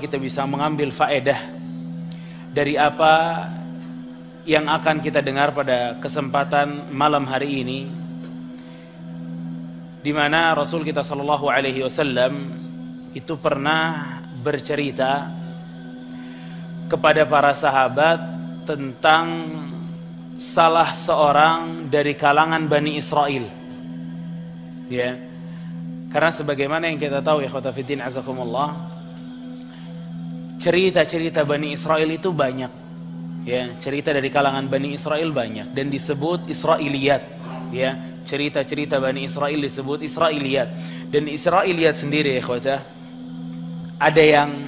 kita bisa mengambil faedah dari apa yang akan kita dengar pada kesempatan malam hari ini, di mana Rasul kita sallallahu alaihi wasallam itu pernah bercerita kepada para sahabat tentang salah seorang dari kalangan Bani Israel. Ya. Karena sebagaimana yang kita tahu, ikhwata fiddin azakumullah, cerita-cerita Bani Israel itu banyak. Ya, cerita dari kalangan Bani Israel banyak dan disebut Israiliyat. Ya, cerita-cerita Bani Israel disebut Israiliyat. Dan Israiliyat sendiri, ikhwata, ada yang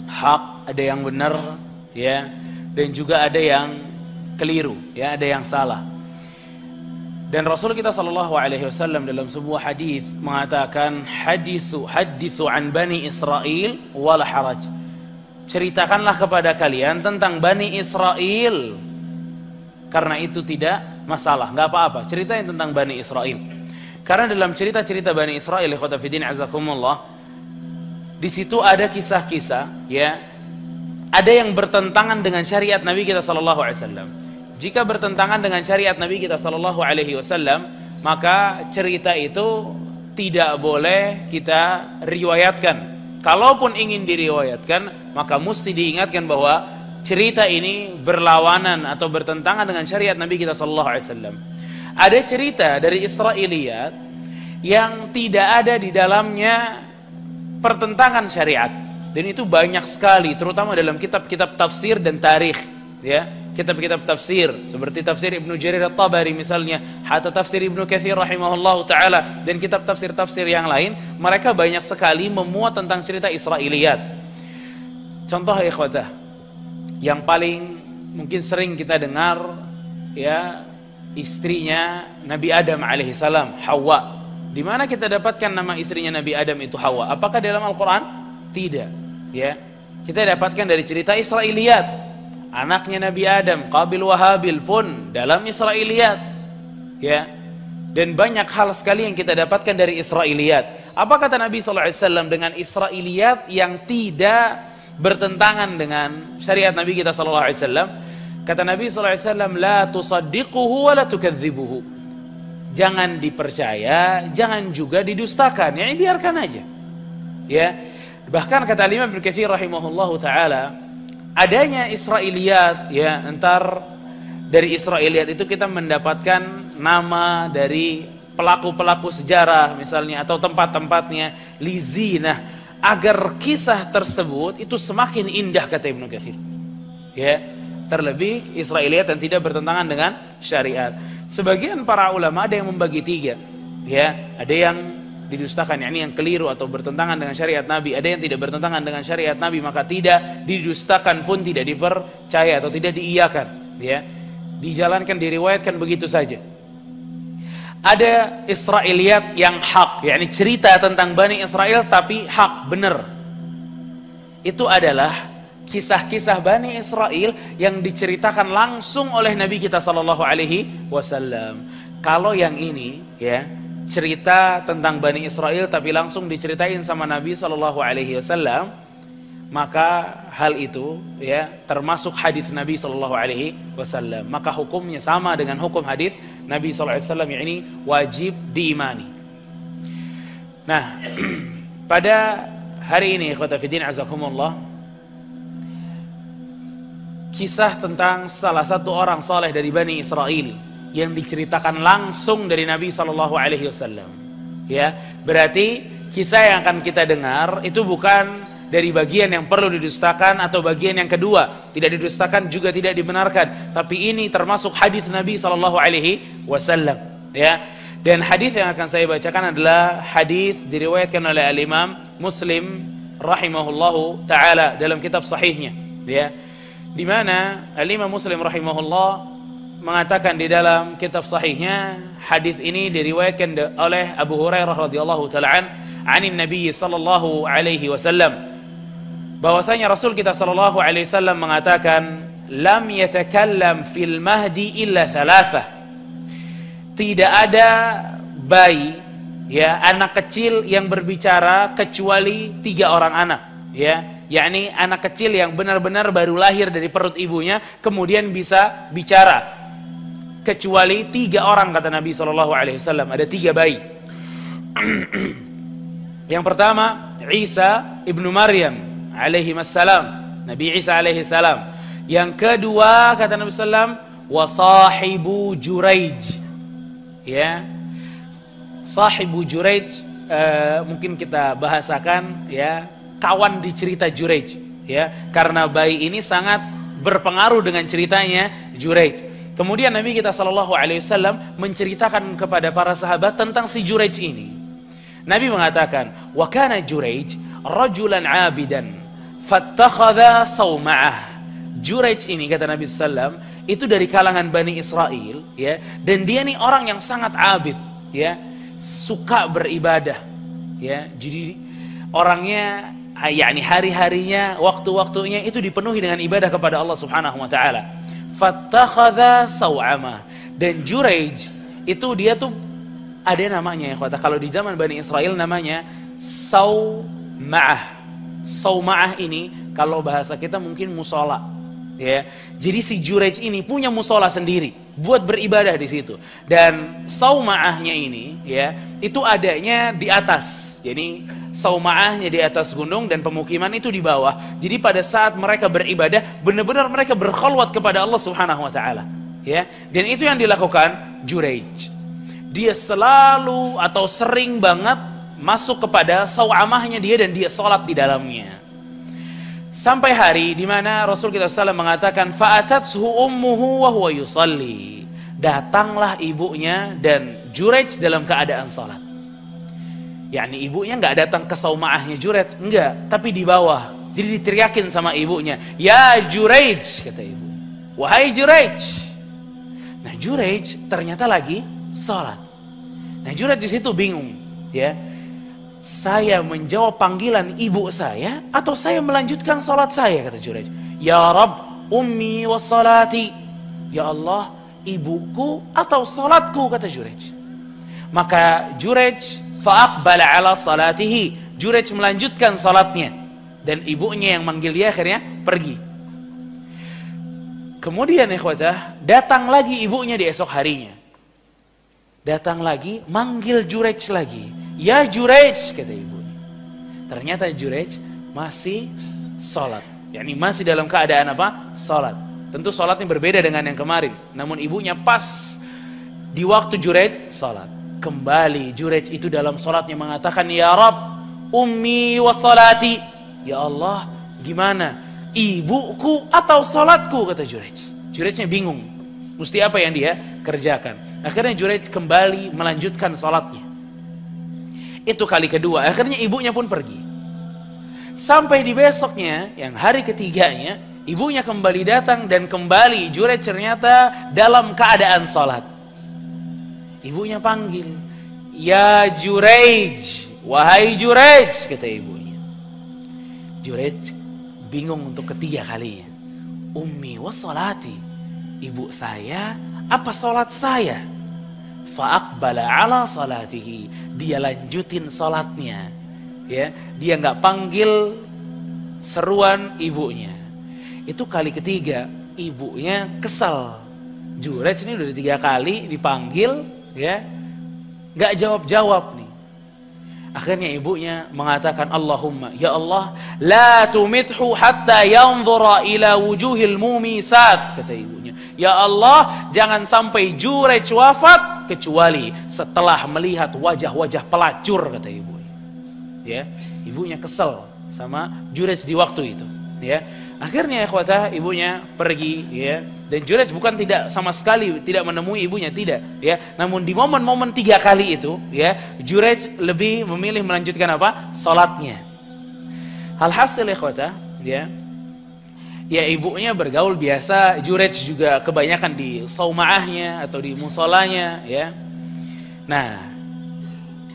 hak, ada yang benar, ya, dan juga ada yang keliru, ya, ada yang salah. Dan Rasul kita sallallahu alaihi wasallam dalam sebuah hadis mengatakan, hadithu an Bani Israel wala haraj. Ceritakanlah kepada kalian tentang Bani Israel, karena itu tidak masalah, nggak apa-apa. Ceritain tentang Bani Israel. Karena dalam cerita-cerita Bani Israel, ikhwata fiddin azakumullah, di situ ada kisah-kisah, ya, ada yang bertentangan dengan syariat Nabi kita sallallahu alaihi wasallam. Jika bertentangan dengan syariat Nabi kita sallallahu alaihi wasallam, maka cerita itu tidak boleh kita riwayatkan. Kalaupun ingin diriwayatkan, maka mesti diingatkan bahwa cerita ini berlawanan atau bertentangan dengan syariat Nabi kita sallallahu alaihi wasallam. Ada cerita dari Israiliyat yang tidak ada di dalamnya pertentangan syariat, dan itu banyak sekali, terutama dalam kitab-kitab tafsir dan tarikh, ya. Kitab-kitab tafsir seperti tafsir Ibnu Jarir At-Tabari misalnya, hatta tafsir Ibnu Katsir rahimahullahu taala, dan kitab tafsir-tafsir yang lain, mereka banyak sekali memuat tentang cerita Israiliyat. Contoh, ikhwatah, yang paling mungkin sering kita dengar, ya, istrinya Nabi Adam alaihissalam, Hawa. Di mana kita dapatkan nama istrinya Nabi Adam itu Hawa? Apakah dalam Al-Quran? Tidak, ya. Kita dapatkan dari cerita Israiliyat. Anaknya Nabi Adam, Qabil wa Habil, pun dalam Israiliyat, ya. Dan banyak hal sekali yang kita dapatkan dari Israiliyat. Apa kata Nabi SAW dengan Israiliyat yang tidak bertentangan dengan syariat Nabi kita SAW? Kata Nabi SAW, la tusaddiquhu wa la tukadzibuhu. Jangan dipercaya, jangan juga didustakan, ya, biarkan aja, ya. Bahkan kata Imam Ibnu Katsir rahimahullahu taala, adanya Israiliyat, ya, entar dari Israiliyat itu kita mendapatkan nama dari pelaku-pelaku sejarah misalnya, atau tempat-tempatnya, lizinah, agar kisah tersebut itu semakin indah, kata Ibnu Katsir, ya. Terlebih Israiliyat yang tidak bertentangan dengan syariat. Sebagian para ulama ada yang membagi tiga, ya. Ada yang didustakan, yakni yang keliru atau bertentangan dengan syariat Nabi. Ada yang tidak bertentangan dengan syariat Nabi, maka tidak didustakan pun tidak dipercaya atau tidak diiyakan, ya. Dijalankan, diriwayatkan begitu saja. Ada Israiliyat yang hak, yakni cerita tentang Bani Israel tapi hak, benar. Itu adalah kisah-kisah Bani Israel yang diceritakan langsung oleh Nabi kita sallallahu alaihi wasallam. Kalau yang ini, ya, cerita tentang Bani Israel tapi langsung diceritain sama Nabi sallallahu alaihi wasallam, maka hal itu, ya, termasuk hadis Nabi sallallahu alaihi wasallam. Maka hukumnya sama dengan hukum hadis Nabi sallallahu alaihi wasallam, yakni wajib diimani. Nah, pada hari ini, ikhwata fiddin azakumullah, kisah tentang salah satu orang saleh dari Bani Israel yang diceritakan langsung dari Nabi sallallahu alaihi wasallam, ya. Berarti kisah yang akan kita dengar itu bukan dari bagian yang perlu didustakan atau bagian yang kedua, tidak didustakan juga tidak dibenarkan, tapi ini termasuk hadis Nabi sallallahu alaihi wasallam, ya. Dan hadis yang akan saya bacakan adalah hadis diriwayatkan oleh Al-Imam Muslim rahimahullahu taala dalam kitab sahihnya, ya. Di mana Al-Imam Muslim rahimahullah mengatakan di dalam kitab sahihnya, hadis ini diriwayatkan oleh Abu Hurairah radhiyallahu taala anin Nabi sallallahu alaihi wasallam, bahwasanya Rasul kita sallallahu alaihi wasallam mengatakan, lam yatakallam fil mahdi illa thalathah. Tidak ada bayi, ya, anak kecil yang berbicara kecuali 3 orang anak, ya. yakni anak kecil yang benar-benar baru lahir dari perut ibunya kemudian bisa bicara. Kecuali 3 orang kata Nabi SAW, ada 3 bayi. Yang pertama Isa ibnu Maryam alaihi wassalam, Nabi Isa alaihi salam. Yang kedua kata Nabi SAW, wasahibu Juraij. Ya, sahibu Juraij mungkin kita bahasakan ya, kawan di cerita Juraij ya, karena bayi ini sangat berpengaruh dengan ceritanya Juraij. Kemudian Nabi kita SAW menceritakan kepada para sahabat tentang si Juraij ini. Nabi mengatakan, wa kana Juraij rajulan abidan fattakhadha sawma'ah. Juraij ini kata Nabi SAW itu dari kalangan Bani Israel ya, dan dia nih orang yang sangat abid ya, suka beribadah ya. Jadi orangnya yakni hari-harinya, waktu-waktunya itu dipenuhi dengan ibadah kepada Allah Subhanahu wa taala. Fattakhadha saw'ama. Dan Juraij itu dia tuh ada namanya ya, kalau di zaman Bani Israel namanya Sawma'ah. Sawma'ah ini kalau bahasa kita mungkin musola ya. Jadi si Juraij ini punya musola sendiri buat beribadah di situ. Dan Sawma'ahnya ini ya, itu adanya di atas. Jadi Sawma'ahnya di atas gunung dan pemukiman itu di bawah. Jadi pada saat mereka beribadah, benar-benar mereka berkhalwat kepada Allah Subhanahu wa taala ya. Dan itu yang dilakukan Juraij. Dia selalu atau sering banget masuk kepada sawamahnya dia dan dia sholat di dalamnya. Sampai hari di mana Rasul kita SAW mengatakan, fa'atathu ummuhu wa huwa yusalli. Datanglah ibunya dan Juraij dalam keadaan sholat. yakni ibunya nggak datang ke saumaahnya Juraij, enggak, tapi di bawah. Jadi diteriakin sama ibunya, ya Juraij, kata ibu, wahai Juraij. Nah Juraij ternyata lagi sholat. Nah Juraij di situ bingung, ya. Saya menjawab panggilan ibu saya atau saya melanjutkan sholat saya, kata Juraij. Ya Rabb, ummi wa salati. Ya Allah, ibuku atau sholatku, kata Juraij. Maka Juraij fa'aqbala ala salatihi. Juraij melanjutkan sholatnya. Dan ibunya yang manggil dia akhirnya pergi. Kemudian ikhwatah, datang lagi ibunya di esok harinya. Datang lagi, manggil Juraij lagi. Ya Juraij, kata ibunya. Ternyata Juraij masih sholat. yakni masih dalam keadaan apa? Sholat. Tentu sholatnya berbeda dengan yang kemarin. Namun ibunya pas di waktu Juraij sholat. Kembali Juraij itu dalam sholatnya mengatakan, Ya Rabb, ummi wa salati. Ya Allah, gimana? Ibuku atau sholatku, kata Juraij. Juraijnya bingung. Mesti apa yang dia kerjakan. Akhirnya Juraij kembali melanjutkan sholatnya. Itu kali kedua. Akhirnya ibunya pun pergi. Sampai di besoknya, yang hari ketiganya, ibunya kembali datang dan kembali Juraij ternyata dalam keadaan sholat. Ibunya panggil, Ya Juraij, wahai Juraij, kata ibunya. Juraij bingung untuk ketiga kalinya. Ummi wa salati, ibu saya apa sholat saya? Fa'aqbala ala salatihi, dia lanjutin sholatnya. Ya, dia nggak panggil seruan ibunya. Itu kali ketiga, ibunya kesal. Juraij ini udah 3 kali dipanggil, ya, nggak jawab-jawab nih. Akhirnya ibunya mengatakan, Allahumma, ya Allah, la tumithu hatta yanzura ila wujuhil mumisat, kata ibunya. Ya Allah, jangan sampai Juraij wafat kecuali setelah melihat wajah-wajah pelacur, kata ibunya. Ya, ibunya kesel sama Juraij di waktu itu. Ya, akhirnya ikhwatah, ibunya pergi, ya. Dan Juraij bukan tidak sama sekali tidak menemui ibunya, tidak, ya. Namun di momen-momen 3 kali itu, ya, Juraij lebih memilih melanjutkan apa? Salatnya. Alhasil ikhwatah, ya. Ya ibunya bergaul biasa, Juraij juga kebanyakan di saumaahnya atau di musolanya, ya. Nah,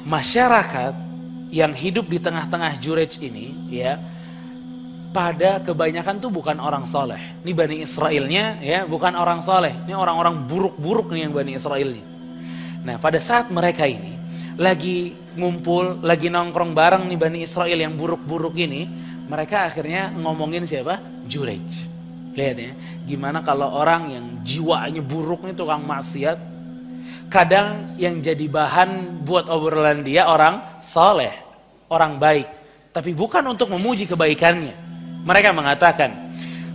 masyarakat yang hidup di tengah-tengah Juraij ini, ya, pada kebanyakan tuh bukan orang soleh. Ini Bani Israelnya, ya, bukan orang soleh. Ini orang-orang buruk-buruk nih yang Bani Israelnya. Nah pada saat mereka ini lagi ngumpul, lagi nongkrong bareng nih Bani Israel yang buruk-buruk ini, mereka akhirnya ngomongin siapa? Jurej. Lihat ya, gimana kalau orang yang jiwanya buruk nih, tukang maksiat, kadang yang jadi bahan buat obrolan dia orang soleh, orang baik, tapi bukan untuk memuji kebaikannya. Mereka mengatakan,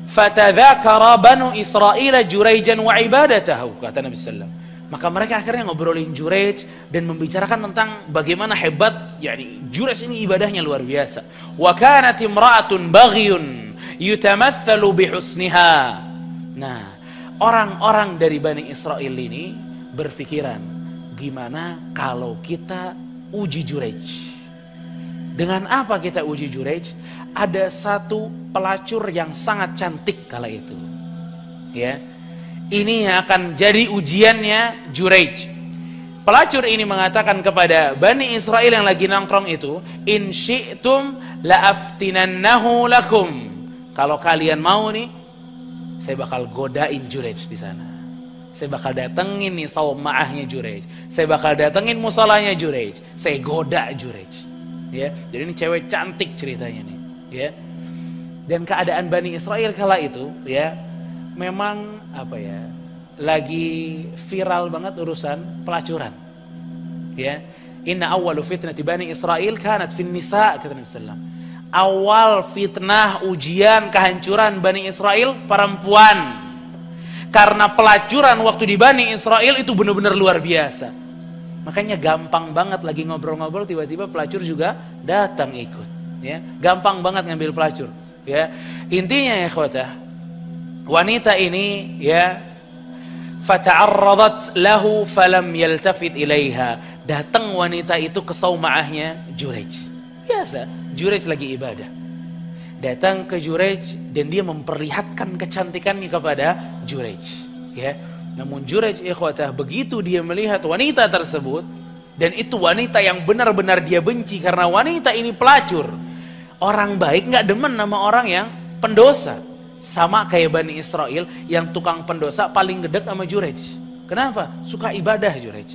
"Fatadzakara banu Israil Jurayjan wa ibadatahu," kata Nabi sallallahu. Maka mereka akhirnya ngobrolin Jurej dan membicarakan tentang bagaimana hebat, yakni Jurej ini ibadahnya luar biasa. Wa kanat imra'atun baghiyun yutamatsalu bihusniha. Nah, orang-orang dari Bani Israel ini berpikiran, gimana kalau kita uji Jurej? Dengan apa kita uji Jurej? Ada satu pelacur yang sangat cantik kala itu. Ya. Ini yang akan jadi ujiannya Jurej. Pelacur ini mengatakan kepada Bani Israel yang lagi nongkrong itu, "In syi'tum la'aftinannahu lakum." Kalau kalian mau nih, saya bakal godain Jurej di sana. Saya bakal datengin nih sauma'ahnya Jurej. Saya bakal datengin musolanya Jurej. Saya goda Jurej. Ya, jadi ini cewek cantik ceritanya nih. Ya, dan keadaan Bani Israel kala itu, ya, memang apa ya, lagi viral banget urusan pelacuran. Ya, inna awwalu fitnati Bani Israel kanat fin nisa, kata Nabi sallallahu. Awal fitnah, ujian, kehancuran Bani Israel perempuan. Karena pelacuran waktu di Bani Israel itu benar-benar luar biasa. Makanya gampang banget lagi ngobrol-ngobrol tiba-tiba pelacur juga datang ikut. Ya, gampang banget ngambil pelacur. Ya, intinya ya ikhwatah, wanita ini ya fata'arradat lahu falam yaltafit ilaiha. Datang wanita itu ke sauma'ahnya Jurej. Biasa, Jurej lagi ibadah. Datang ke Jurej dan dia memperlihatkan kecantikannya kepada Jurej. Ya, namun Jurej ikhwatah begitu dia melihat wanita tersebut, dan itu wanita yang benar-benar dia benci karena wanita ini pelacur. Orang baik nggak demen sama orang yang pendosa. Sama kayak Bani Israel yang tukang pendosa paling gedek sama Jurej. Kenapa? Suka ibadah Jurej.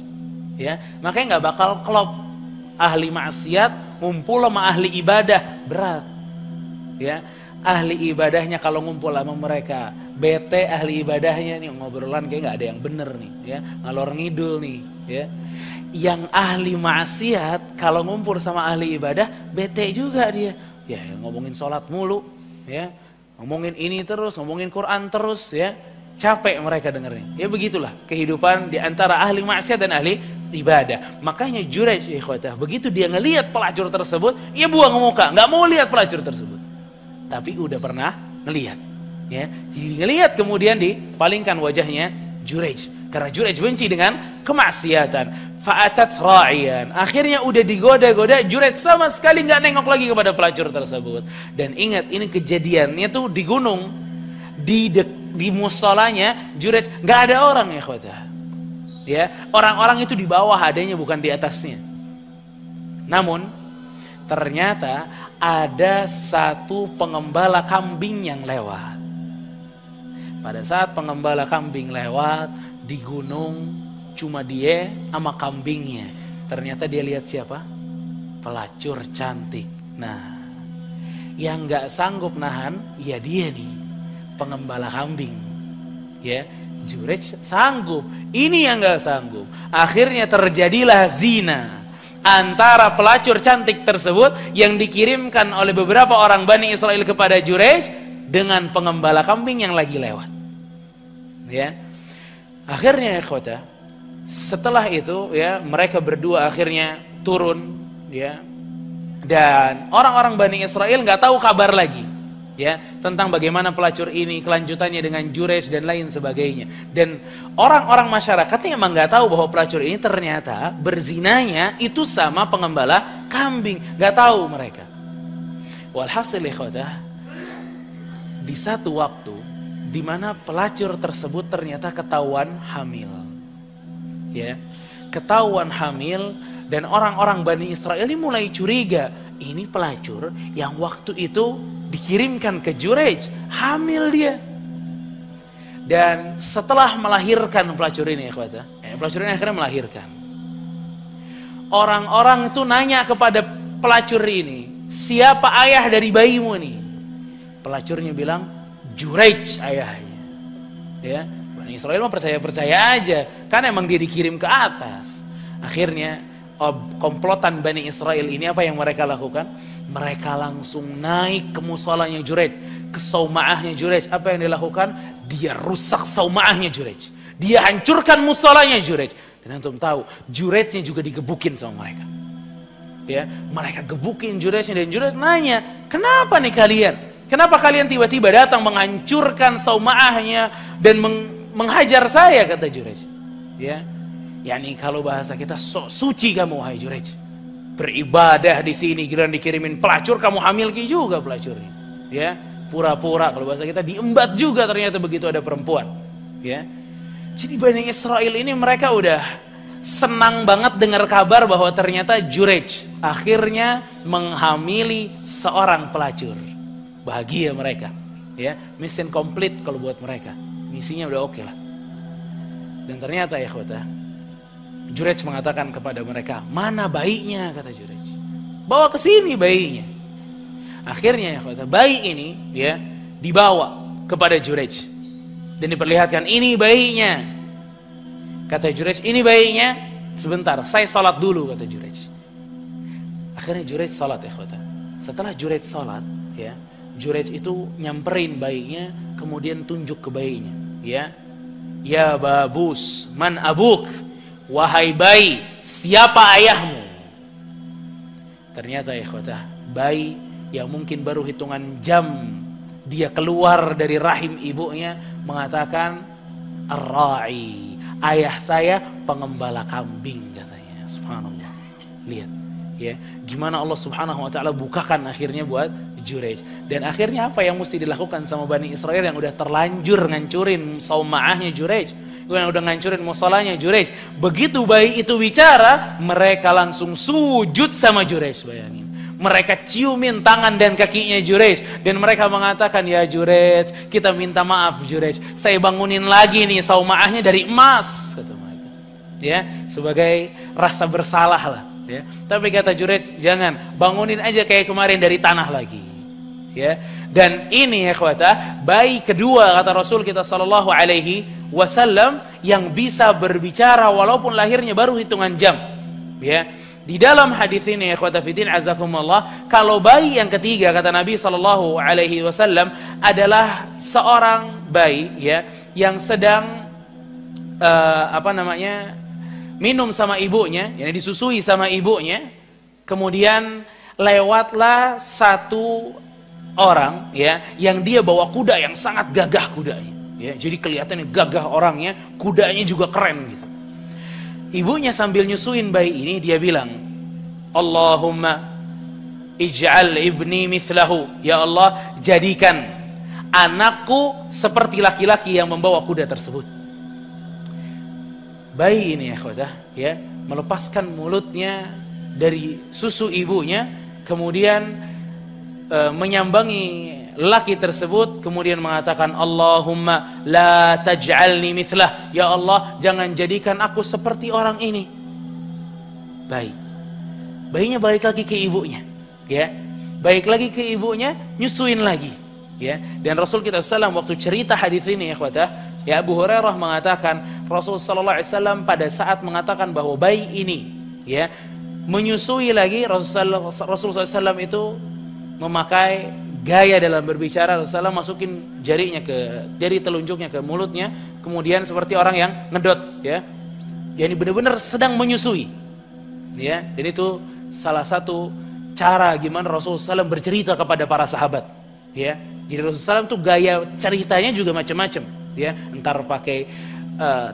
Ya, makanya nggak bakal klop. Ahli maksiat ngumpul sama ahli ibadah berat. Ya, ahli ibadahnya kalau ngumpul sama mereka bete, ahli ibadahnya nih ngobrolan kayak nggak ada yang bener nih. Ya, ngalor ngidul nih. Ya, yang ahli maksiat kalau ngumpul sama ahli ibadah bete juga dia. Ya, ngomongin sholat mulu. Ya. Ngomongin ini terus, ngomongin Quran terus, ya. Capek mereka dengernya. Ya begitulah kehidupan di antara ahli maksiat dan ahli ibadah. Makanya Jurej ikhwatah, begitu dia ngelihat pelacur tersebut, ia buang muka, nggak mau lihat pelacur tersebut. Tapi udah pernah ngelihat, ya. Jadi ngelihat kemudian dipalingkan wajahnya Jurej. Karena Jurej benci dengan kemaksiatan. Fa'atat ra'iyan. Akhirnya udah digoda-goda, Jurej sama sekali nggak nengok lagi kepada pelacur tersebut. Dan ingat, ini kejadiannya tuh di gunung, di musolanya Jurej nggak ada orang ya khotah. Ya, orang-orang itu di bawah adanya, bukan di atasnya. Namun ternyata ada satu pengembala kambing yang lewat. Pada saat pengembala kambing lewat di gunung, cuma dia sama kambingnya. Ternyata dia lihat siapa? Pelacur cantik. Nah, yang gak sanggup nahan, ya dia nih, pengembala kambing. Ya, Jurej sanggup. Ini yang gak sanggup. Akhirnya terjadilah zina antara pelacur cantik tersebut yang dikirimkan oleh beberapa orang Bani Israel kepada Jurej dengan pengembala kambing yang lagi lewat. Ya, akhirnya ikhwatah, setelah itu ya mereka berdua akhirnya turun, ya, dan orang-orang Bani Israel nggak tahu kabar lagi, ya, tentang bagaimana pelacur ini, kelanjutannya dengan Jurej dan lain sebagainya. Dan orang-orang masyarakatnya emang nggak tahu bahwa pelacur ini ternyata berzinanya itu sama pengembala kambing, nggak tahu mereka. Walhasil ikhwatah, di satu waktu di mana pelacur tersebut ternyata ketahuan hamil. Ya, ketahuan hamil, dan orang-orang Bani Israel ini mulai curiga, ini pelacur yang waktu itu dikirimkan ke Jurej, hamil dia. Dan setelah melahirkan pelacur ini, pelacur ini akhirnya melahirkan. Orang-orang itu nanya kepada pelacur ini, siapa ayah dari bayimu nih? Pelacurnya bilang, Juraij ayahnya. Ya, Bani Israel mah percaya aja, kan emang dia dikirim ke atas. Akhirnya komplotan Bani Israel ini apa yang mereka lakukan? Mereka langsung naik ke musolanya Juraij, ke saumaahnya Juraij. Apa yang dilakukan? Dia rusak saumaahnya Juraij, dia hancurkan musolanya Juraij. Dan antum tahu, Juraijnya juga digebukin sama mereka. Ya, mereka gebukin Juraijnya, dan Juraij nanya, kenapa nih kalian? Kenapa kalian tiba-tiba datang menghancurkan saumaahnya dan menghajar saya, kata Juraij. Ya, yakni kalau bahasa kita, sok suci kamu wahai Juraij, beribadah di sini, giliran dikirimin pelacur kamu hamilki juga pelacurnya. Ya, pura-pura, kalau bahasa kita diembat juga ternyata begitu ada perempuan. Ya, jadi Bani Israel ini mereka udah senang banget dengar kabar bahwa ternyata Juraij akhirnya menghamili seorang pelacur. Bahagia mereka, ya, mission complete kalau buat mereka, misinya udah oke lah. Dan ternyata ya ikhwata, Juraij mengatakan kepada mereka, mana bayinya, kata Juraij, bawa ke sini bayinya. Akhirnya ya ikhwata, bayi ini ya dibawa kepada Juraij dan diperlihatkan, ini bayinya. Kata Juraij, ini bayinya, sebentar saya salat dulu, kata Juraij. Akhirnya Juraij salat ya ikhwata. Setelah Juraij salat, ya, Juraij itu nyamperin bayinya, kemudian tunjuk ke bayinya, ya, ya babus, man abuk, wahai bayi, siapa ayahmu? Ternyata ya ikhwata, bayi yang mungkin baru hitungan jam dia keluar dari rahim ibunya mengatakan, ar-ra'i, ayah saya pengembala kambing, katanya. Subhanallah. Lihat ya, gimana Allah Subhanahu wa taala bukakan akhirnya buat Juraij. Dan akhirnya apa yang mesti dilakukan sama Bani Israel yang udah terlanjur ngancurin saumaahnya Juraij, yang udah ngancurin musolanya Juraij. Begitu bayi itu bicara, mereka langsung sujud sama Juraij, bayangin. Mereka ciumin tangan dan kakinya Juraij dan mereka mengatakan, ya Juraij, kita minta maaf Juraij, saya bangunin lagi nih saumaahnya dari emas, kata mereka. Ya, sebagai rasa bersalah lah. Ya. Tapi kata Juraij, jangan, bangunin aja kayak kemarin dari tanah lagi. Ya. Dan ini ya ikhwata, bayi kedua kata Rasul kita sallallahu alaihi wasallam yang bisa berbicara walaupun lahirnya baru hitungan jam. Ya. Di dalam hadis ini ya ikhwata fiddin azakumullah, kalau bayi yang ketiga kata Nabi sallallahu alaihi wasallam adalah seorang bayi ya yang sedang minum sama ibunya, yang disusui sama ibunya, kemudian lewatlah satu orang ya yang dia bawa kuda yang sangat gagah kudanya, ya, jadi kelihatannya gagah orangnya, kudanya juga keren gitu. Ibunya sambil nyusuin bayi ini dia bilang, Allahumma ij'al ibni mithlahu, ya Allah jadikan anakku seperti laki-laki yang membawa kuda tersebut. Bayi ini ya ikhwata, ya, melepaskan mulutnya dari susu ibunya, kemudian menyambangi laki tersebut, kemudian mengatakan, Allahumma la taj'alni mithlah, ya Allah jangan jadikan aku seperti orang ini. Bayinya balik lagi ke ibunya, ya, balik lagi ke ibunya, nyusuin lagi, ya. Dan Rasul kita SAW waktu cerita hadis ini ya ikhwata, ya, Abu Hurairah mengatakan Rasul sallallahu alaihi wasallam pada saat mengatakan bahwa bayi ini ya menyusui lagi, Rasul SAW itu memakai gaya dalam berbicara. Rasulullah masukin jari telunjuknya ke mulutnya, kemudian seperti orang yang ngedot, ya. Jadi benar-benar sedang menyusui, ya. Dan itu salah satu cara gimana Rasulullah SAW bercerita kepada para sahabat, ya. Jadi Rasulullah SAW tuh gaya ceritanya juga macam-macam, ya. Entar pakai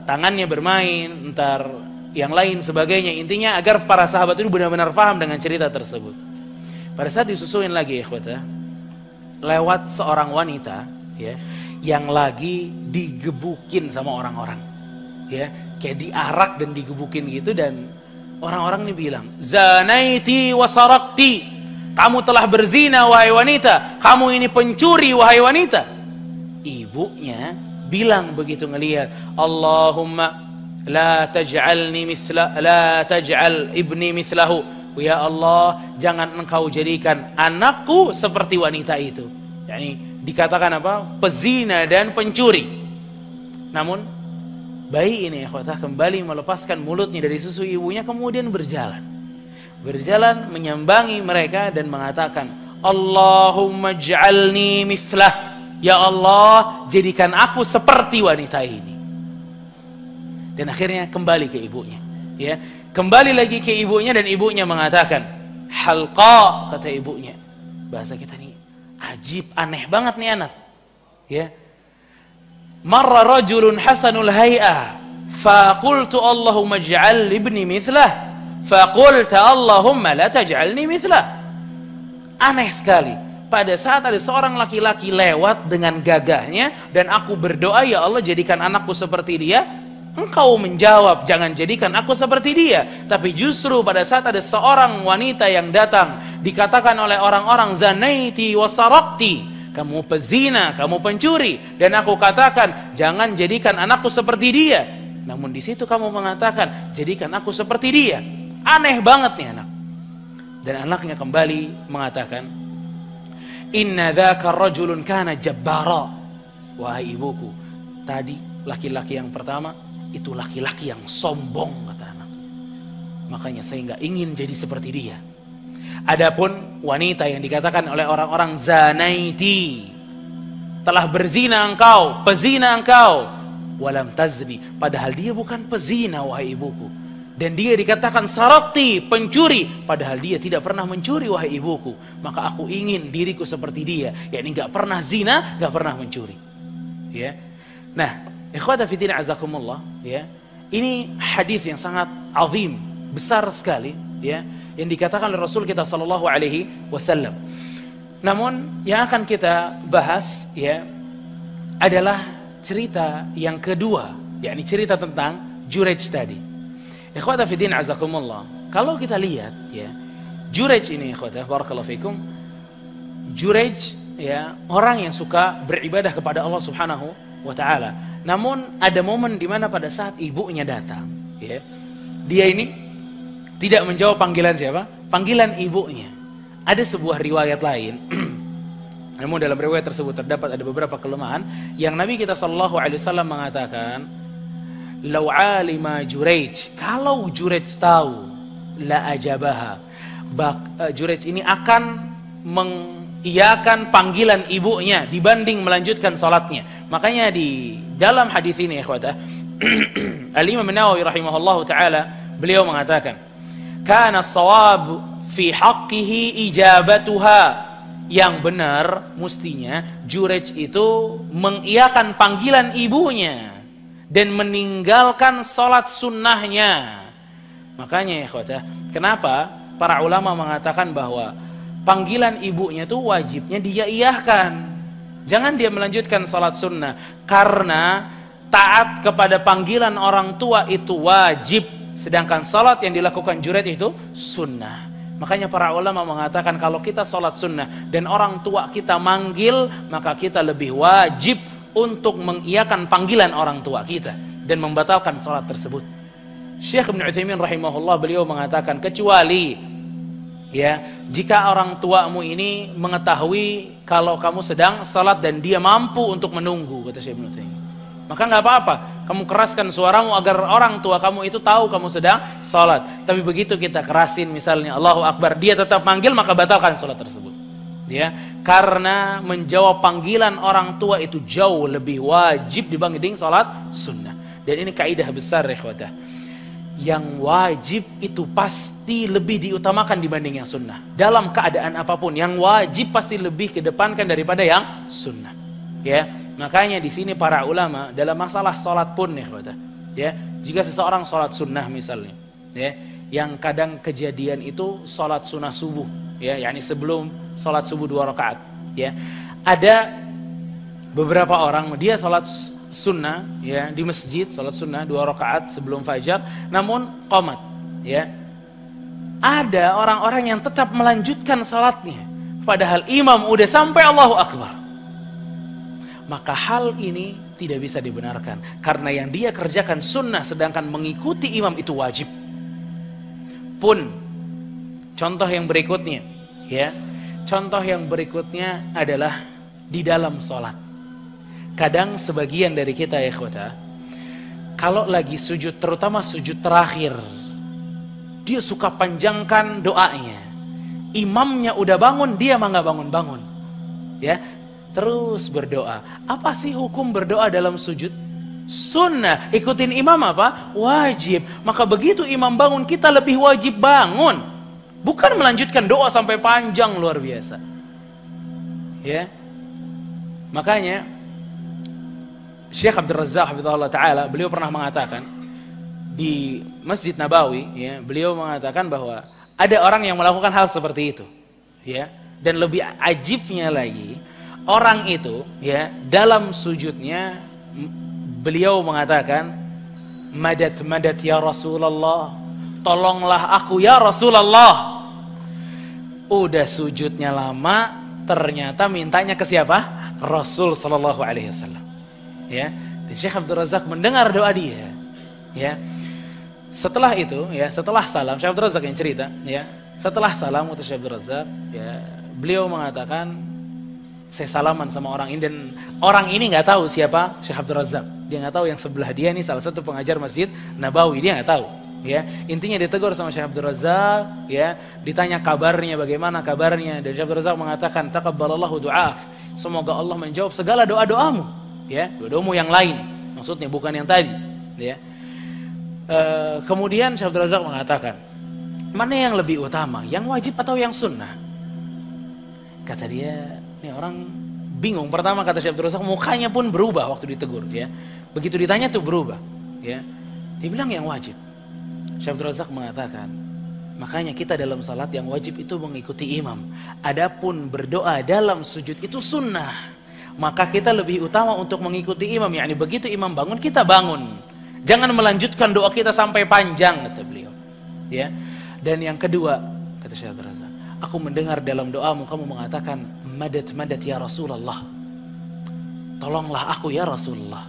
tangannya bermain, entar yang lain sebagainya. Intinya agar para sahabat itu benar-benar paham dengan cerita tersebut. Pada saat disusuin lagi ikhwata, lewat seorang wanita ya yang lagi digebukin sama orang-orang, ya, kayak diarak dan digebukin gitu, dan orang-orang ini bilang, zanaiti wa sarakti, kamu telah berzina wahai wanita, kamu ini pencuri wahai wanita. Ibunya bilang begitu ngelihat, Allahumma la taj'al ibni mithlahu, ya Allah, jangan engkau jadikan anakku seperti wanita itu. Yani dikatakan apa? Pezina dan pencuri. Namun bayi ini ikhwatah kembali melepaskan mulutnya dari susu ibunya, kemudian berjalan menyambangi mereka dan mengatakan, Allahumma ij'alni mithlah, ya Allah jadikan aku seperti wanita ini. Dan akhirnya kembali ke ibunya, ya, kembali lagi ke ibunya, dan ibunya mengatakan, halqa, kata ibunya. Bahasa kita nih ajib, aneh banget nih anak, ya. Marra rajulun hasanul hay'ah fa qultu Allahumma ij'al ibni mithlah fa qulta Allahumma la taj'alni mithlah. Aneh sekali, pada saat ada seorang laki-laki lewat dengan gagahnya dan aku berdoa, ya Allah jadikan anakku seperti dia, engkau menjawab jangan jadikan aku seperti dia. Tapi justru pada saat ada seorang wanita yang datang, dikatakan oleh orang-orang zanaiti wa sarakti, kamu pezina, kamu pencuri, dan aku katakan jangan jadikan anakku seperti dia, namun di situ kamu mengatakan jadikan aku seperti dia. Aneh banget nih anak. Dan anaknya kembali mengatakan, inna dzaka rajulun kana jabbara. Wahai ibuku, tadi laki-laki yang pertama itu laki-laki yang sombong, kata anak. Makanya saya nggak ingin jadi seperti dia. Adapun wanita yang dikatakan oleh orang-orang zanaiti, telah berzina engkau, pezina engkau, walam tazni, padahal dia bukan pezina wahai ibuku. Dan dia dikatakan sarati, pencuri, padahal dia tidak pernah mencuri wahai ibuku. Maka aku ingin diriku seperti dia, yakni nggak pernah zina, nggak pernah mencuri. Ya, nah, ikhwata fiddin azakumullah, ya, ini hadis yang sangat azim, besar sekali, ya, yang dikatakan oleh Rasul kita sallallahu alaihi wasallam. Namun yang akan kita bahas, ya, adalah cerita yang kedua, yakni cerita tentang Jurayj tadi. Ikhwata fiddin azakumullah, kalau kita lihat, ya, Jurayj ini ikhwata barakallahu fikum, Jurayj, ya, orang yang suka beribadah kepada Allah Subhanahu wa taala. Namun ada momen di mana pada saat ibunya datang, ya, dia ini tidak menjawab panggilan siapa? Panggilan ibunya. Ada sebuah riwayat lain, namun dalam riwayat tersebut terdapat ada beberapa kelemahan, yang Nabi kita sallallahu alaihi wasallam mengatakan, "Lau alima Jurayj, kalau Jurayj tahu, la ajabaha." Jurayj ini akan mengiyakan panggilan ibunya dibanding melanjutkan salatnya. Makanya di dalam hadis ini ikhwatah, Al-Imam An-Nawawi rahimahullahu taala, beliau mengatakan, "Kana as-shawab fi haqqihi ijabatuha." Yang benar mestinya Jurayj itu mengiyakan panggilan ibunya dan meninggalkan salat sunnahnya. Makanya ikhwatah, kenapa para ulama mengatakan bahwa panggilan ibunya itu wajibnya dia iyahkan, jangan dia melanjutkan salat sunnah, karena taat kepada panggilan orang tua itu wajib, sedangkan salat yang dilakukan Jurayj itu sunnah. Makanya para ulama mengatakan kalau kita salat sunnah dan orang tua kita manggil, maka kita lebih wajib untuk mengiyakan panggilan orang tua kita dan membatalkan salat tersebut. Syekh Ibn Utsaimin rahimahullah, beliau mengatakan, kecuali, ya, jika orang tuamu ini mengetahui kalau kamu sedang salat dan dia mampu untuk menunggu, kata Syekh Ibn Utsaimin, maka nggak apa-apa, kamu keraskan suaramu agar orang tua kamu itu tahu kamu sedang salat. Tapi begitu kita kerasin misalnya Allahu Akbar, dia tetap manggil, maka batalkan salat tersebut. Ya, karena menjawab panggilan orang tua itu jauh lebih wajib dibanding salat sunnah. Dan ini kaidah besar ikhwatah. Yang wajib itu pasti lebih diutamakan dibanding yang sunnah. Dalam keadaan apapun, yang wajib pasti lebih kedepankan daripada yang sunnah. Ya, makanya di sini para ulama dalam masalah salat pun ikhwatah, ya, jika seseorang salat sunnah misalnya, ya, yang kadang kejadian itu salat sunnah subuh, ya, yakni sebelum salat subuh 2 rakaat, ya. Ada beberapa orang dia salat sunnah, ya, di masjid, salat sunnah 2 rakaat sebelum fajar, namun qomat, ya. Ada orang-orang yang tetap melanjutkan salatnya padahal imam udah sampai Allahu Akbar. Maka hal ini tidak bisa dibenarkan, karena yang dia kerjakan sunnah sedangkan mengikuti imam itu wajib. Pun Contoh yang berikutnya, ya. Contoh yang berikutnya adalah di dalam sholat. Kadang sebagian dari kita ya ikhwata, kalau lagi sujud, terutama sujud terakhir, dia suka panjangkan doanya. Imamnya udah bangun, dia mah nggak bangun-bangun. Ya, terus berdoa. Apa sih hukum berdoa dalam sujud? Sunnah. Ikutin imam apa? Wajib. Maka begitu imam bangun, kita lebih wajib bangun. Bukan melanjutkan doa sampai panjang luar biasa. Ya. Makanya Syekh Abdul Razzaq hafizahullah taala, beliau pernah mengatakan di Masjid Nabawi, ya, beliau mengatakan bahwa ada orang yang melakukan hal seperti itu, ya. Dan lebih ajibnya lagi, orang itu, ya, dalam sujudnya beliau mengatakan, "Madad madad ya Rasulullah, tolonglah aku ya Rasulullah." Udah sujudnya lama, ternyata mintanya ke siapa? Rasul sallallahu alaihi wasallam. Ya, dan Syekh Abdul Razzaq mendengar doa dia, ya. Setelah itu, ya, setelah salam, Syekh Abdul Razzaq yang cerita, ya, setelah salam kata Syekh Abdul Razzaq, ya, beliau mengatakan, saya salaman sama orang ini, dan orang ini nggak tahu siapa Syekh Abdul Razzaq, dia nggak tahu yang sebelah dia nih salah satu pengajar Masjid Nabawi, dia nggak tahu, ya. Intinya ditegur sama Syekh Abdul Razzaq, ya, ditanya kabarnya, bagaimana kabarnya, dan Syekh Abdul Razzaq mengatakan, taqabbalallahu du'aak, semoga Allah menjawab segala doa-doamu, ya, doa-doamu yang lain, maksudnya bukan yang tadi, ya. Kemudian Syekh Abdul Razzaq mengatakan, mana yang lebih utama, yang wajib atau yang sunnah? Kata dia, ini orang bingung. Pertama kata Syekh Abdul Razzaq, mukanya pun berubah waktu ditegur, ya. Begitu ditanya tuh berubah, ya. Dia bilang yang wajib. Syekh Abdul Razzaq mengatakan, makanya kita dalam salat yang wajib itu mengikuti imam. Adapun berdoa dalam sujud itu sunnah. Maka kita lebih utama untuk mengikuti imam, yakni begitu imam bangun kita bangun. Jangan melanjutkan doa kita sampai panjang, kata beliau. Ya. Dan yang kedua, kata Syekh Abdul Razzaq, aku mendengar dalam doamu kamu mengatakan, madad madad ya Rasulullah, tolonglah aku ya Rasulullah.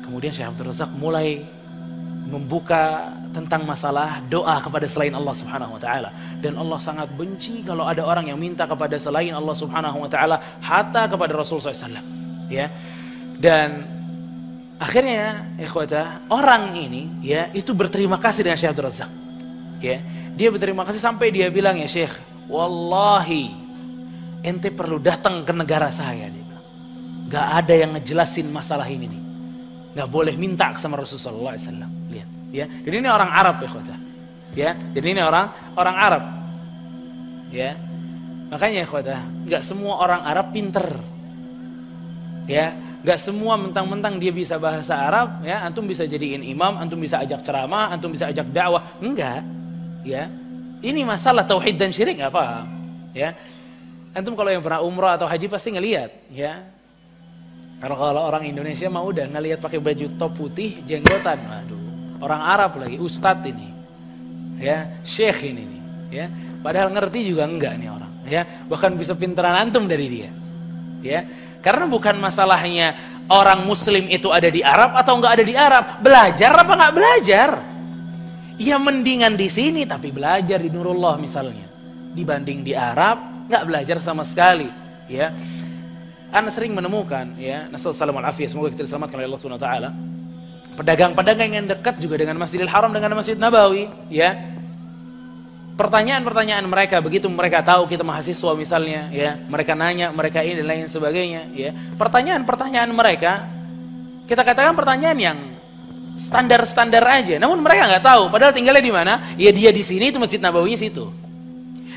Kemudian Syekh Abdul Razzaq mulai membuka tentang masalah doa kepada selain Allah Subhanahu wa taala, dan Allah sangat benci kalau ada orang yang minta kepada selain Allah Subhanahu wa taala, hatta kepada Rasul SAW, ya. Dan akhirnya ikhwata, orang ini, ya, itu berterima kasih dengan Syekh Abdul Razzaq, ya. Dia berterima kasih sampai dia bilang, ya Syekh, wallahi ente perlu datang ke negara saya, dia bilang. Gak ada yang ngejelasin masalah ini nih. Gak boleh minta sama Rasulullah SAW. Lihat, ya. Jadi ini orang Arab, ikhwata, ya. Jadi ini orang Arab, ya. Makanya ikhwata, gak semua orang Arab pinter, ya. Gak semua mentang-mentang dia bisa bahasa Arab, ya, antum bisa jadiin imam, antum bisa ajak ceramah, antum bisa ajak dakwah. Enggak, ya. Ini masalah tauhid dan syirik, gak paham, ya. Antum kalau yang pernah umrah atau haji pasti ngelihat, ya. Kalau orang Indonesia mah udah ngelihat pakai baju top putih, jenggotan, aduh, orang Arab lagi, ustadz ini, ya, syekh ini nih, ya. Padahal ngerti juga enggak nih orang, ya. Bahkan bisa pinteran antum dari dia, ya. Karena bukan masalahnya orang muslim itu ada di Arab atau enggak ada di Arab. Belajar apa enggak belajar? Ya mendingan di sini tapi belajar di Nurullah misalnya, dibanding di Arab enggak belajar sama sekali, ya. Ana sering menemukan, ya, nasallallahu alaihi wasallam, semoga kita diselamatkan oleh Allah Subhanahu wa taala. Pedagang-pedagang yang dekat juga dengan Masjidil Haram, dengan Masjid Nabawi, ya. Pertanyaan-pertanyaan mereka, begitu mereka tahu kita mahasiswa misalnya, ya, mereka nanya, mereka ini dan lain sebagainya, ya. Pertanyaan-pertanyaan mereka, kita katakan pertanyaan yang standar-standar aja, namun mereka nggak tahu, padahal tinggalnya di mana? Ya dia di sini, itu Masjid Nabawinya situ.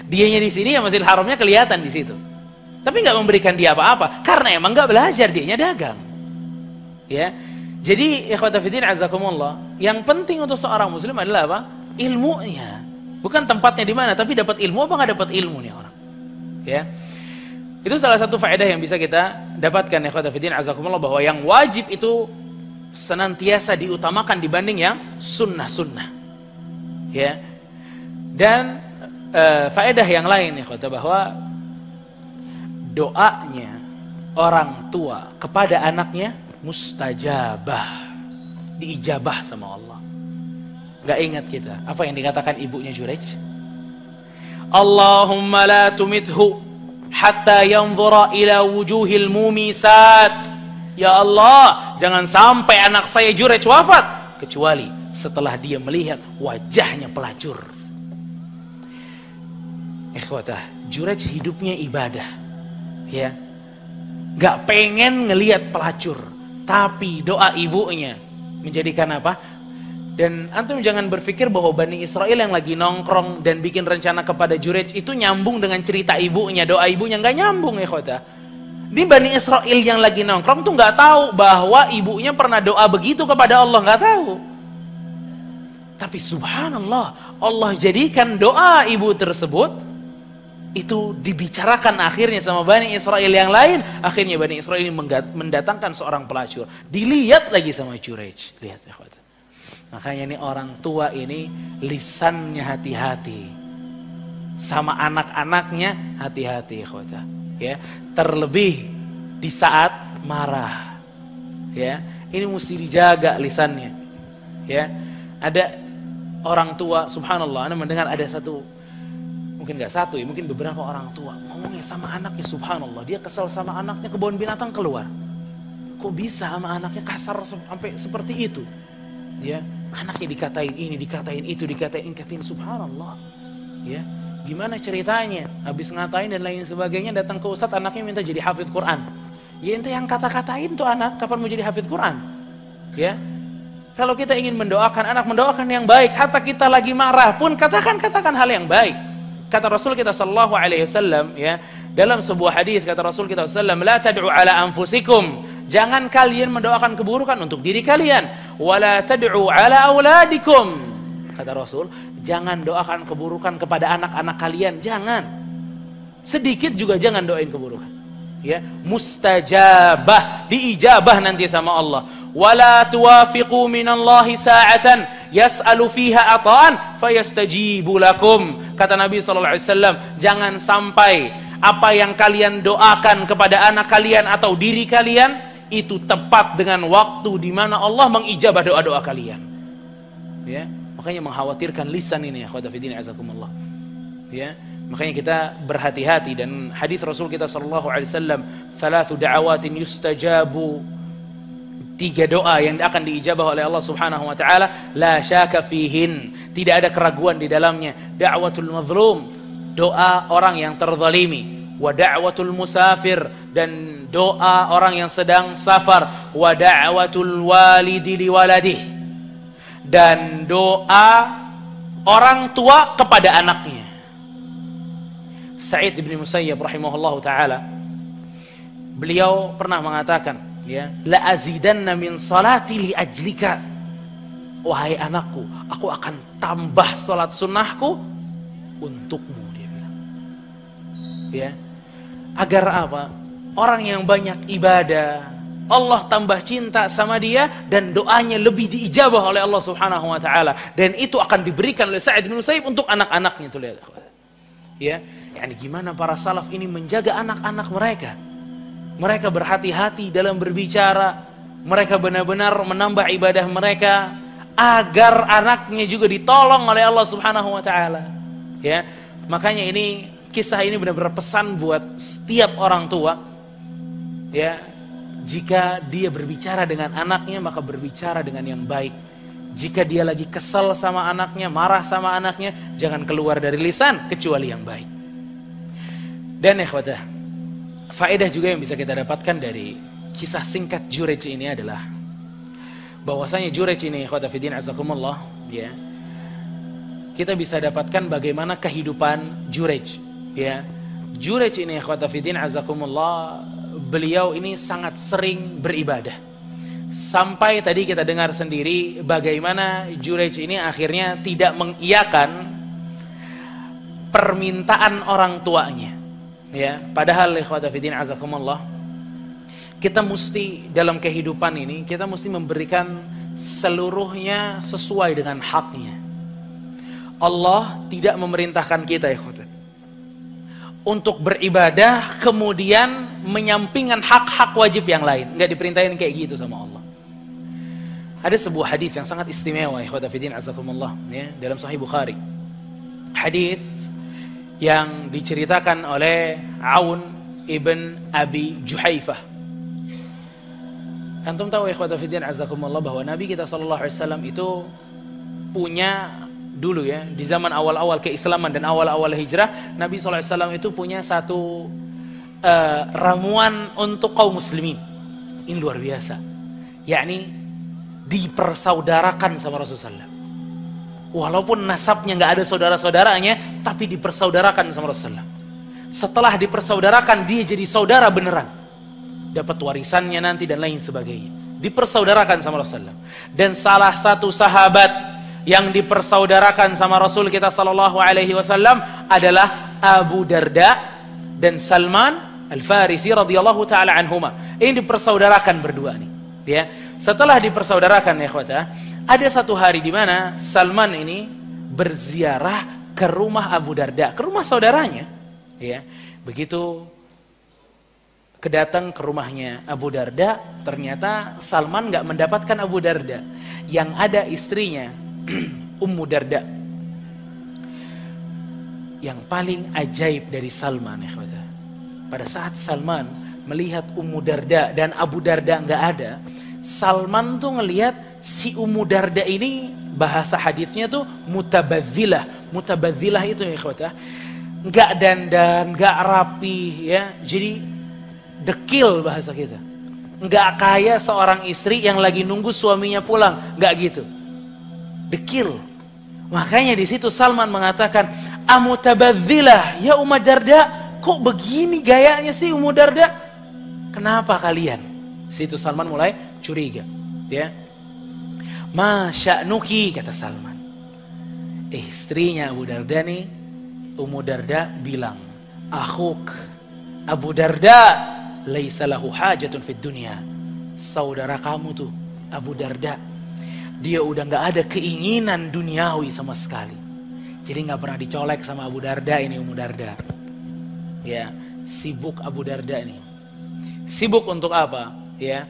Dianya di sini, ya Masjidil Haramnya kelihatan di situ. Tapi nggak memberikan dia apa-apa, karena emang nggak belajar, dianya dagang, ya. Jadi ikhwata fiddin azakumullah, yang penting untuk seorang muslim adalah apa? Ilmunya. Bukan tempatnya di mana, tapi dapat ilmu apa nggak dapat ilmu nih orang, ya. Itu salah satu faedah yang bisa kita dapatkan ya ikhwata fiddin azakumullah, bahwa yang wajib itu senantiasa diutamakan dibanding yang sunnah-sunnah, ya. Dan faedah yang lain ya ikhwata, bahwa doanya orang tua kepada anaknya mustajabah, diijabah sama Allah. Gak ingat kita apa yang dikatakan ibunya Jurayj? Allahumma la tumithu hatta yanzura ila wujuhil mumisat. Ya Allah, jangan sampai anak saya Jurej wafat kecuali setelah dia melihat wajahnya pelacur. Ikhwatah, Jurej hidupnya ibadah, ya, gak pengen ngelihat pelacur, tapi doa ibunya menjadikan apa? Dan antum jangan berpikir bahwa Bani Israel yang lagi nongkrong dan bikin rencana kepada Jurej itu nyambung dengan cerita ibunya, doa ibunya. Gak nyambung, ikhwatah. Ini Bani Israel yang lagi nongkrong tuh gak tahu bahwa ibunya pernah doa begitu kepada Allah, gak tahu. Tapi subhanallah, Allah jadikan doa ibu tersebut itu dibicarakan akhirnya sama Bani Israel yang lain. Akhirnya Bani Israel ini mendatangkan seorang pelacur. Dilihat lagi sama Jurej. Lihat ya, ikhwatah. Makanya ini orang tua ini lisannya hati-hati. Sama anak-anaknya hati-hati, ikhwatah. Ya, terlebih di saat marah. Ya, ini mesti dijaga lisannya. Ya, ada orang tua, subhanallah, Anda mendengar ada satu, mungkin gak satu ya, mungkin beberapa orang tua ngomongnya sama anaknya, subhanallah, dia kesal sama anaknya, kebun binatang keluar. Kok bisa sama anaknya kasar sampai seperti itu? Ya, anaknya dikatain ini, dikatain itu, dikatain, subhanallah. Ya, gimana ceritanya? Habis ngatain dan lain sebagainya, datang ke ustadz, anaknya minta jadi hafidz Quran. Ya ente yang kata-katain tuh anak, kapan mau jadi hafidz Quran? Ya, kalau kita ingin mendoakan anak, mendoakan yang baik. Hatta kita lagi marah pun katakan hal yang baik. Kata Rasul kita sallallahu alaihi wasallam, ya, dalam sebuah hadis kata Rasul kita sallallahu alaihi wasallam, la tad'u ala anfusikum. Jangan kalian mendoakan keburukan untuk diri kalian. Wala tad'u ala auladikum. Kata Rasul, jangan doakan keburukan kepada anak-anak kalian, jangan. Sedikit juga jangan doain keburukan. Ya, mustajabah, diijabah nanti sama Allah. Wala tuwafiqu minallahi sa'atan yas'alu fiha ata'an fayastajibu lakum. Kata Nabi sallallahu alaihi wasallam, jangan sampai apa yang kalian doakan kepada anak kalian atau diri kalian itu tepat dengan waktu di mana Allah mengijabah doa-doa kalian. Ya, makanya mengkhawatirkan lisan ini, ya khawata fiddin azakumullah. Ya, makanya kita berhati-hati. Dan hadis Rasul kita sallallahu alaihi wasallam, thalathu da'awatin yustajabu, 3 doa yang akan diijabah oleh Allah Subhanahu wa taala, la syaka fihin, tidak ada keraguan di dalamnya. Da'watul mazlum, doa orang yang terzalimi, wa da'watul musafir, dan doa orang yang sedang safar, wa da'watul walidi liwaladih, dan doa orang tua kepada anaknya. Sa'id bin Musayyab rahimahullahu taala, beliau pernah mengatakan, ya, la azidanna min salati li ajlika, wahai anakku, aku akan tambah salat sunnahku untukmu, dia bilang. Ya, agar apa? Orang yang banyak ibadah, Allah tambah cinta sama dia dan doanya lebih diijabah oleh Allah Subhanahu wa taala, dan itu akan diberikan oleh Sa'id bin Musayyib untuk anak-anaknya. Itu lihat. Ya, yani gimana para salaf ini menjaga anak-anak mereka. Mereka berhati-hati dalam berbicara, mereka benar-benar menambah ibadah mereka agar anaknya juga ditolong oleh Allah Subhanahu wa taala. Ya, makanya ini, kisah ini benar-benar pesan buat setiap orang tua. Ya, jika dia berbicara dengan anaknya, maka berbicara dengan yang baik. Jika dia lagi kesal sama anaknya, marah sama anaknya, jangan keluar dari lisan kecuali yang baik. Dan ikhwatah, faedah juga yang bisa kita dapatkan dari kisah singkat Jurej ini adalah bahwasanya Jurej ini, ikhwatah fiddin azakumullah, ya, kita bisa dapatkan bagaimana kehidupan Jurej. Ya, Jurej ini, ikhwatah fiddin azakumullah, beliau ini sangat sering beribadah. Sampai tadi kita dengar sendiri bagaimana Jurej ini akhirnya tidak mengiyakan permintaan orang tuanya. Ya, padahal ikhwata fiddin azakumullah, kita mesti dalam kehidupan ini, kita mesti memberikan seluruhnya sesuai dengan haknya. Allah tidak memerintahkan kita, ikhwata, untuk beribadah kemudian menyampingkan hak-hak wajib yang lain. Enggak diperintahin kayak gitu sama Allah. Ada sebuah hadis yang sangat istimewa, ikhwata fiddin azakumullah, ya, dalam Sahih Bukhari. Hadis yang diceritakan oleh Aun ibn Abi Juhaifah. Antum tahu ikhwata fiddin azakumullah bahwa Nabi kita sallallahu alaihi wasallam itu punya dulu ya, di zaman awal-awal keislaman dan awal-awal hijrah, Nabi sallallahu alaihi wasallam itu punya satu ramuan untuk kaum muslimin. Ini luar biasa. Yakni dipersaudarakan sama Rasulullah. Walaupun nasabnya nggak ada saudara-saudaranya, tapi dipersaudarakan sama Rasulullah. Setelah dipersaudarakan, dia jadi saudara beneran. Dapat warisannya nanti dan lain sebagainya. Dipersaudarakan sama Rasulullah. Dan salah satu sahabat yang dipersaudarakan sama Rasul kita sallallahu alaihi wasallam adalah Abu Darda dan Salman Al-Farisi radhiyallahu taala anhuma. Ini dipersaudarakan berdua nih, ya. Setelah dipersaudarakan ya ikhwata, ada satu hari di mana Salman ini berziarah ke rumah Abu Darda, ke rumah saudaranya, ya. Begitu kedatang ke rumahnya Abu Darda, ternyata Salman nggak mendapatkan Abu Darda, yang ada istrinya Ummu Darda. Yang paling ajaib dari Salman ya ikhwata, pada saat Salman melihat Ummu Darda dan Abu Darda nggak ada, Salman tuh ngelihat si Ummu Darda ini, bahasa hadisnya tuh mutabadzilah. Mutabadzilah itu ya ikhwata, nggak dandan, nggak rapi ya, jadi dekil bahasa kita. Nggak kayak seorang istri yang lagi nunggu suaminya pulang, nggak gitu. Dekil. Makanya di situ Salman mengatakan, "Amutabadzilah ya Ummu Darda, kok begini gayanya sih Ummu Darda? Kenapa kalian?" Situ Salman mulai curiga, ya. "Masya'nuki," kata Salman. Istrinya Abu Darda nih, Ummu Darda bilang, "Akhuk Abu Darda laisa lahu hajatun fid dunya." Saudara kamu tuh Abu Darda, dia udah nggak ada keinginan duniawi sama sekali. Jadi nggak pernah dicolek sama Abu Darda ini Ummu Darda. Ya, sibuk Abu Darda ini. Sibuk untuk apa? Ya,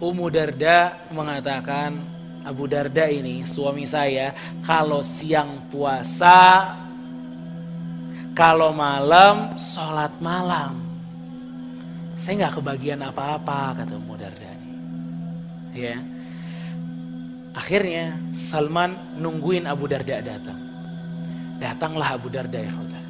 Ummu Darda mengatakan, Abu Darda ini suami saya kalau siang puasa, kalau malam sholat malam. Saya nggak kebagian apa-apa, kata Ummu Darda. Ya, akhirnya Salman nungguin Abu Darda datang. Datanglah Abu Darda ya khuda.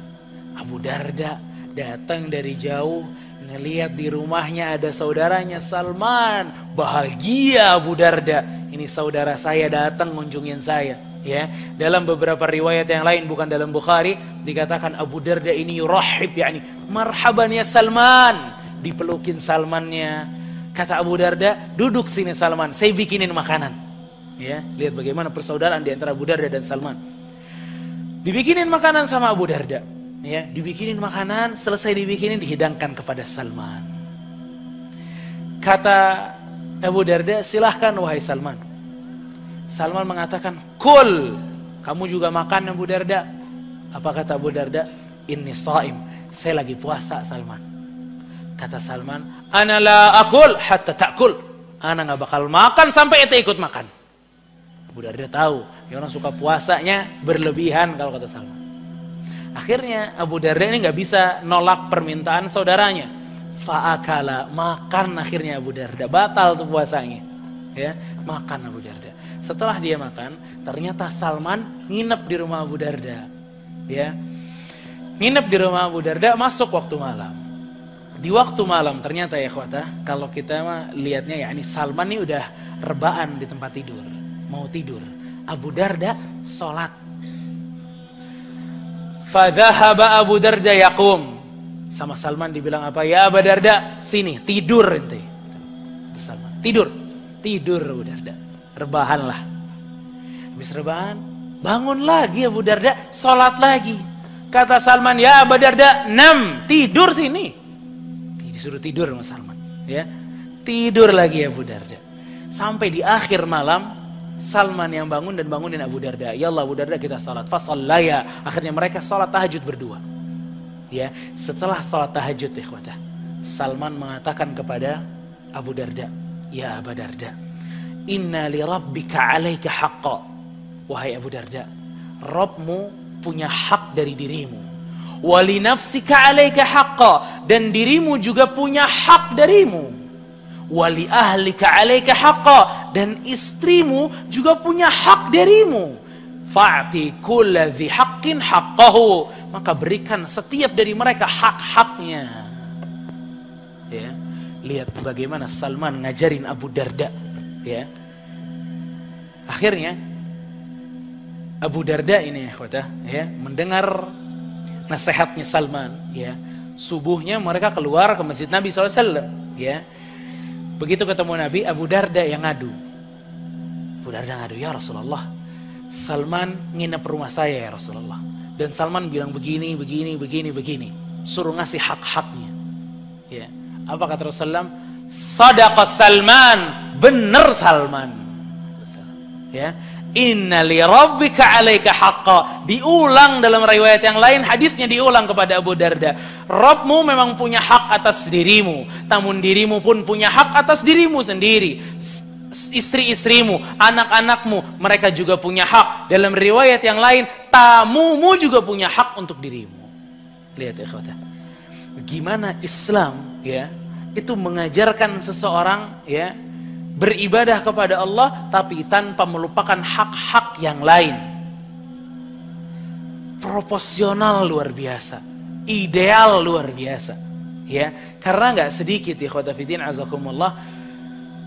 Abu Darda datang dari jauh, ngelihat di rumahnya ada saudaranya Salman. Bahagia Abu Darda, ini saudara saya datang ngunjungin saya. Ya, dalam beberapa riwayat yang lain bukan dalam Bukhari dikatakan Abu Darda ini yurahib, yakni marhaban ya Salman, dipelukin Salmannya. Kata Abu Darda, duduk sini Salman, saya bikinin makanan. Ya, lihat bagaimana persaudaraan di antara Abu Darda dan Salman. Dibikinin makanan sama Abu Darda. Ya, dibikinin makanan, selesai dibikinin dihidangkan kepada Salman. Kata Abu Darda, silahkan wahai Salman. Salman mengatakan, kul, kamu juga makan Abu Darda. Apa kata Abu Darda? Inni shaim, saya lagi puasa Salman. Kata Salman, ana la akul hatta ta'kul. Ana gak bakal makan sampai ente ikut makan. Abu Darda tahu, ya orang suka puasanya berlebihan kalau kata Salman. Akhirnya Abu Darda ini gak bisa nolak permintaan saudaranya. Fa'akala, makan akhirnya Abu Darda. Batal tuh puasanya. Ya, makan Abu Darda. Setelah dia makan, ternyata Salman nginep di rumah Abu Darda. Ya, nginep di rumah Abu Darda, masuk waktu malam. Di waktu malam ternyata ya ikhwata, kalau kita mah lihatnya ya ini Salman ini udah rebaan di tempat tidur, mau tidur. Abu Darda sholat. Fadhahaba Abu Darda yaqum. Sama Salman dibilang apa? Ya Abu Darda, sini tidur ente. Salman, tidur. Tidur Abu Darda. Rebahanlah. Habis rebahan, bangun lagi Abu Darda, sholat lagi. Kata Salman, ya Abu Darda, 6, tidur sini. Disuruh tidur sama Salman. Ya, tidur lagi Abu Darda. Sampai di akhir malam, Salman yang bangun dan bangunin Abu Darda. Ya Allah Abu Darda, kita sholat. Fasallaya. Akhirnya mereka sholat tahajud berdua. Ya, setelah sholat tahajud ikhwatah, Salman mengatakan kepada Abu Darda, ya Abu Darda, inna li rabbika alaika haqqa. Wahai Abu Darda, Rabbmu punya hak dari dirimu. Wali nafsika 'alaika haqqa, dan dirimu juga punya hak darimu. Wali ahlika 'alaika haqqa, dan istrimu juga punya hak darimu. Fa'ti kulli dzi haqqin haqqahu, maka berikan setiap dari mereka hak-haknya. Ya. Lihat bagaimana Salman ngajarin Abu Darda, ya. Akhirnya Abu Darda ini ya, mendengar nasihatnya Salman, ya. Subuhnya mereka keluar ke masjid Nabi SAW, ya. Begitu ketemu Nabi, Abu Darda yang ngadu. Abu Darda ngadu, ya Rasulullah, Salman nginep rumah saya ya Rasulullah. Dan Salman bilang begini. Suruh ngasih hak-haknya. Ya. Apa kata Rasulullah? Sadaqa Salman, benar Salman. Ya. Inna li rabbika 'alaika haqqa. Diulang dalam riwayat yang lain, hadisnya diulang kepada Abu Darda. Rabbmu memang punya hak atas dirimu, namun dirimu pun punya hak atas dirimu sendiri. Istri-istrimu, anak-anakmu, mereka juga punya hak. Dalam riwayat yang lain, tamumu juga punya hak untuk dirimu. Lihat ya ikhwata, gimana Islam, ya, itu mengajarkan seseorang, ya, beribadah kepada Allah tapi tanpa melupakan hak-hak yang lain. Proporsional luar biasa, ideal luar biasa, ya. Karena nggak sedikit ya ikhwata fiddin azakumullah,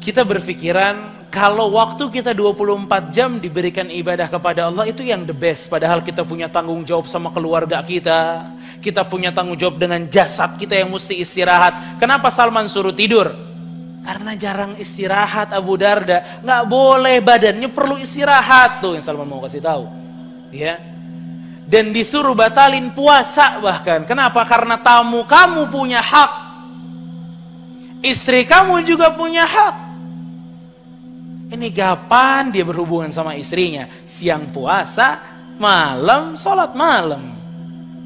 kita berpikiran kalau waktu kita 24 jam diberikan ibadah kepada Allah itu yang the best. Padahal kita punya tanggung jawab sama keluarga kita. Kita punya tanggung jawab dengan jasad kita yang mesti istirahat. Kenapa Salman suruh tidur? Karena jarang istirahat Abu Darda. Nggak boleh, badannya perlu istirahat. Tuh yang Salman mau kasih tahu. Ya. Dan disuruh batalin puasa bahkan. Kenapa? Karena tamu kamu punya hak. Istri kamu juga punya hak. Ini kapan dia berhubungan sama istrinya? Siang puasa, malam sholat malam.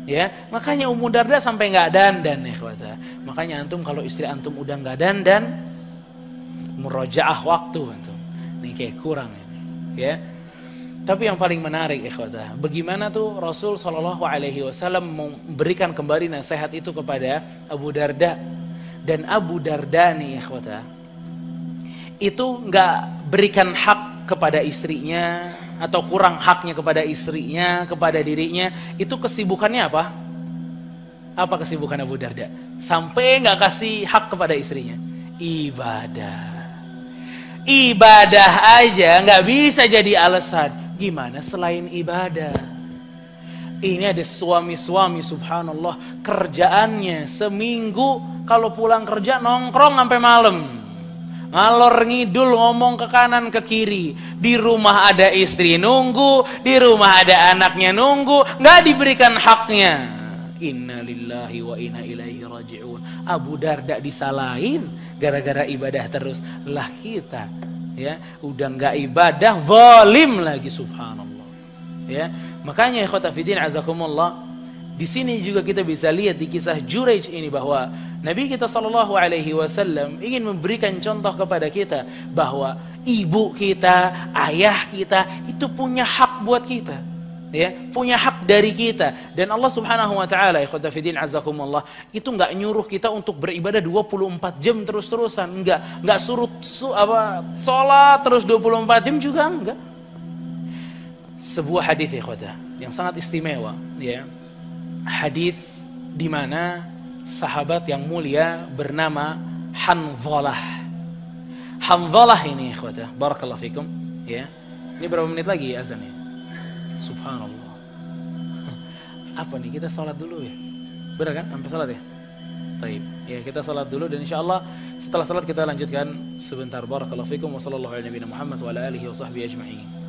Ya, makanya Ummu Darda sampai nggak dandan ya ikhwata. Makanya antum kalau istri antum udah nggak dandan, murajaah waktu antum. Ini kayak kurang ini, ya. Tapi yang paling menarik ikhwata, bagaimana tuh Rasul Shallallahu Alaihi Wasallam memberikan kembali nasihat itu kepada Abu Darda. Dan Abu Darda nih ikhwata, itu nggak berikan hak kepada istrinya atau kurang haknya kepada istrinya, kepada dirinya. Itu kesibukannya apa? Apa kesibukan Abu Darda? Sampai nggak kasih hak kepada istrinya. Ibadah. Ibadah aja nggak bisa jadi alasan. Gimana selain ibadah? Ini ada suami-suami subhanallah, kerjaannya seminggu kalau pulang kerja nongkrong sampai malam. Ngalor ngidul ngomong ke kanan ke kiri. Di rumah ada istri nunggu, di rumah ada anaknya nunggu, nggak diberikan haknya. Inna lillahi wa inna ilaihi raji'un. Abu Darda disalahin gara-gara ibadah terus. Lah kita, ya, udah nggak ibadah, zalim lagi subhanallah. Ya, makanya ikhwata fiddin azakumullah, di sini juga kita bisa lihat di kisah Juraij ini bahwa Nabi kita Shallallahu Alaihi Wasallam ingin memberikan contoh kepada kita bahwa ibu kita, ayah kita itu punya hak buat kita, ya, punya hak dari kita. Dan Allah Subhanahu Wa Taala, ikhwata fiddin azakumullah, itu nggak nyuruh kita untuk beribadah 24 jam terus-terusan, nggak suruh sholat terus 24 jam juga enggak. Sebuah hadis ikhwata yang sangat istimewa, ya, hadis di mana sahabat yang mulia bernama Hanzalah. Hanzalah ini ikhwata, barakallahu fikum, ya. Ini berapa menit lagi azannya? Subhanallah. Apa nih, kita salat dulu ya? Benar kan? Sampai salat ya? Baik. Ya, kita salat dulu dan insyaallah setelah salat kita lanjutkan sebentar. Barakallahu fikum wa sallallahu alaihi wa sallam wa ala alihi wa sahbihi ajma'in.